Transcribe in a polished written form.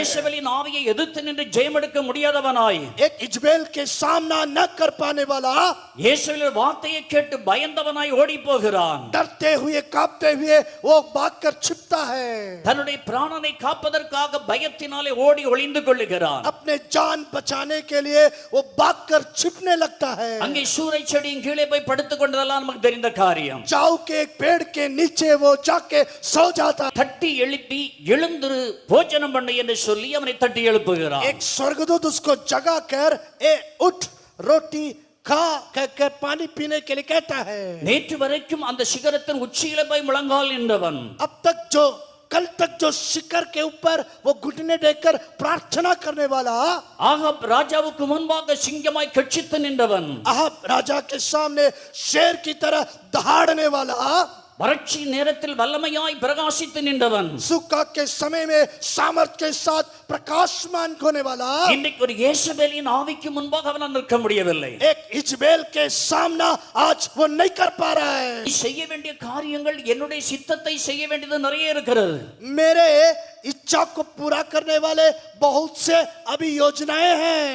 ஏசபேலின் ஆவியை எதிர்த்து நின்று ஜெயமெடுக்க முடியாதவனாய், एक इजबेल के सामना न कर पाने वाला, இயேசுவின் வார்த்தையை கேட்டு பயந்தவனாய் ஓடி போகிறான். डरते हुए कांपते हुए वो भागकर छिपता है, தன்னுடைய பிராணனை காப்பதற்காக பயத்தினாலே ஓடி ஒளிந்து கொள்ளுகிறான். अपने जान बचाने के लिए वो भागकर छिपने लगता है. அங்கே சூரை செடியின் கீழே போய் படுத்துக் கொண்டதெல்லாம் நமக்கு தெரிந்த காரியம். चाऊ के एक पेड़ के नीचे वो जाके सो जाता है. தட்டி எழுப்பி எழுந்திரு போஜனம் பண்ணு என்று சொல்லி அவனை தட்டி எழுப்புகிறான். एक स्वर्गदूत उसको जगा कर ए उठ रोटी खा कहकर पानी पीने के लिए कहता है. நேற்று வரைக்கும் அந்த சிகரத்தின் உச்சியில போய் முழங்கால் நின்றவன், अब तक जो कल तक जो शिखर के ऊपर वो घुटने टेककर प्रार्थना करने वाला, ஆகாப் ராஜாவுக்கு முன்பாக சிங்கமாய் கட்சித்து நின்றவன், अहाब राजा के सामने शेर की तरह दहाड़ने वाला, வறட்சி நேரத்தில் வல்லமையாய் பிரகாசித்து நின்றவன், सूखा के समय में सामर्थ के साथ प्रकाशमान होने वाला, இன்றைக்கு ஒரு இயேசபேலின் ஆவிக்கு முன்பாக அவனால் நிற்க முடியவில்லை. एक इजबेल के सामना आज वो नहीं कर पा रहा है. செய்ய வேண்டிய காரியங்கள், என்னுடைய சித்தத்தை செய்ய வேண்டியது நிறைய இருக்கிறது. मेरे इच्छा को पूरा करने वाले बहुत से अभी योजनाएं हैं.